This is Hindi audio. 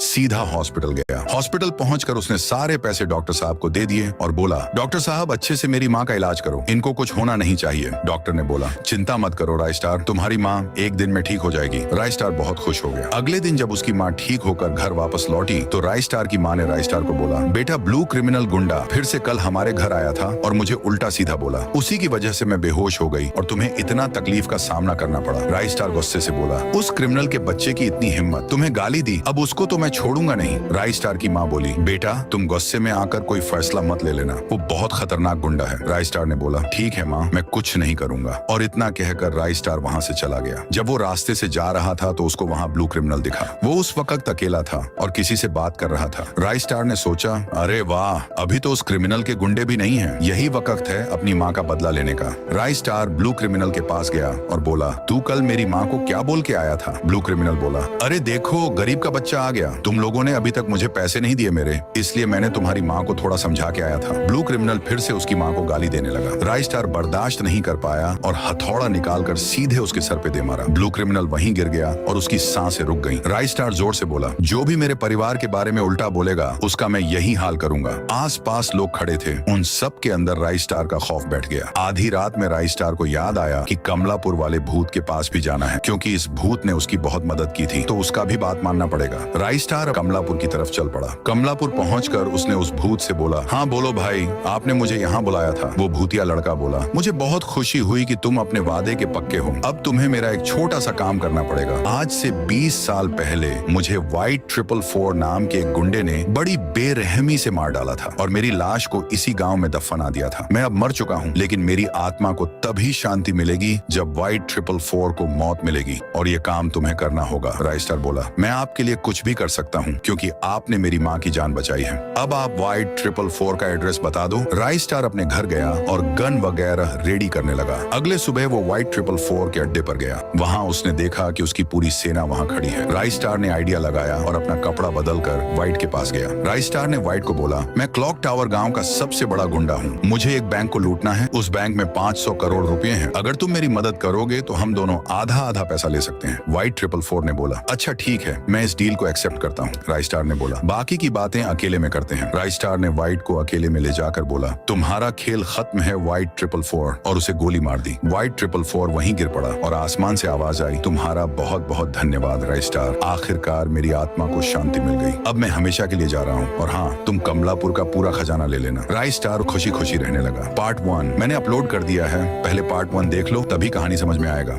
सीधा हॉस्पिटल गया। हॉस्पिटल पहुंचकर उसने सारे पैसे डॉक्टर साहब को दे दिए और बोला, डॉक्टर साहब अच्छे से मेरी माँ का इलाज करो, इनको कुछ होना नहीं चाहिए। डॉक्टर ने बोला, चिंता मत करो रायस्टार, तुम्हारी माँ एक दिन में ठीक हो जाएगी। रायस्टार बहुत खुश हो गया। अगले दिन जब उसकी माँ ठीक होकर घर वापस लौटी तो रायस्टार की माँ ने रायस्टार को बोला, बेटा ब्लू क्रिमिनल गुंडा फिर से कल हमारे घर आया था और मुझे उल्टा सीधा बोला, उसी की वजह से मैं बेहोश हो गई और तुम्हें इतना तकलीफ का सामना करना पड़ा। रायस्टार गुस्से से बोला, उस क्रिमिनल के बच्चे की इतनी हिम्मत, तुम्हें गाली दी, अब उसको तो मैं छोड़ूंगा नहीं। रायस्टार की माँ बोली, बेटा तुम गुस्से में आकर कोई फैसला मत ले लेना, वो बहुत खतरनाक गुंडा है। रायस्टार ने बोला, ठीक है माँ, मैं कुछ नहीं करूंगा। और इतना कहकर रायस्टार वहाँ से चला गया। जब वो रास्ते से जा रहा था तो उसको वहाँ ब्लू क्रिमिनल दिखा। वो उस वक्त अकेला था और किसी से बात कर रहा था। रायस्टार ने सोचा, अरे वाह, अभी तो उस क्रिमिनल के गुंडे भी नहीं है, यही वक्त है अपनी माँ का बदला लेने का। रायस्टार ब्लू क्रिमिनल के पास गया और बोला, तू कल मेरी माँ को क्या बोल के आया था? ब्लू क्रिमिनल बोला, अरे देखो गरीब का बच्चा आ गया, तुम लोगों ने अभी तक मुझे पैसे नहीं दिए मेरे, इसलिए मैंने तुम्हारी माँ को थोड़ा समझा के आया था। ब्लू क्रिमिनल फिर से उसकी माँ को गाली देने लगा। रायस्टार बर्दाश्त नहीं कर पाया और हथौड़ा निकालकर सीधे उसके सर पे दे मारा। ब्लू क्रिमिनल वहीं गिर गया और उसकी सांसें रुक गईं। रायस्टार जोर से बोला, जो भी मेरे परिवार के बारे में उल्टा बोलेगा उसका मैं यही हाल करूंगा। आस-पास लोग खड़े थे, उन सब के अंदर रायस्टार का खौफ बैठ गया। आधी रात में रायस्टार को याद आया कि कमलापुर वाले भूत के पास भी जाना है, क्योंकि इस भूत ने उसकी बहुत मदद की थी, तो उसका भी बात मानना पड़ेगा। रायस्टार कमलापुर की तरफ चल पड़ा। कमलापुर पहुंचकर उसने उस भूत से बोला, हाँ बोलो भाई, आपने मुझे यहाँ बुलाया था। वो भूतिया लड़का बोला, मुझे बहुत खुशी हुई कि तुम अपने वादे के पक्के हो। अब तुम्हें मेरा एक छोटा सा काम करना पड़ेगा। आज से 20 साल पहले मुझे व्हाइट 444 नाम के एक गुंडे ने बड़ी बेरहमी से मार डाला था और मेरी लाश को इसी गांव में दफना दिया था। मैं अब मर चुका हूँ, लेकिन मेरी आत्मा को तभी शांति मिलेगी जब व्हाइट 444 को मौत मिलेगी, और ये काम तुम्हें करना होगा। रायस्टार बोला, मैं आपके लिए कुछ भी कर सकता हूँ, क्योंकि आपने मेरी माँ की जान बचाई है। अब आप व्हाइट 444 का एड्रेस बता दो। रायस्टार अपने घर गया और गन वगैरह रेडी करने लगा। अगले सुबह वो व्हाइट 444 के अड्डे पर गया। वहाँ उसने देखा कि उसकी पूरी सेना वहाँ खड़ी है। रायस्टार ने आइडिया लगाया और अपना कपड़ा बदलकर व्हाइट के पास गया। रायस्टार ने व्हाइट को बोला, मैं क्लॉक टावर गांव का सबसे बड़ा गुंडा हूँ, मुझे एक बैंक को लूटना है। उस बैंक में 500 करोड़ रुपए हैं, अगर तुम मेरी मदद करोगे तो हम दोनों आधा आधा पैसा ले सकते हैं। व्हाइट 444 ने बोला, अच्छा ठीक है, मैं इस डील को एक्सेप्ट करता हूँ। रायस्टार ने बोला, बाकी की बातें अकेले में करते हैं। रायस्टार ने व्हाइट को अकेले में ले जाकर बोला, तुम्हारा खेल खत्म है व्हाइट 444, और उसे गोली मार दी। व्हाइट 444 वहीं गिर पड़ा और आसमान से आवाज आई, तुम्हारा बहुत बहुत धन्यवाद रायस्टार, आखिरकार मेरी आत्मा को शांति मिल गई। अब मैं हमेशा के लिए जा रहा हूँ, और हाँ, तुम कमलापुर का पूरा खजाना ले लेना। रायस्टार खुशी खुशी रहने लगा। पार्ट 1 मैंने अपलोड कर दिया है, पहले पार्ट 1 देख लो, तभी कहानी समझ में आएगा।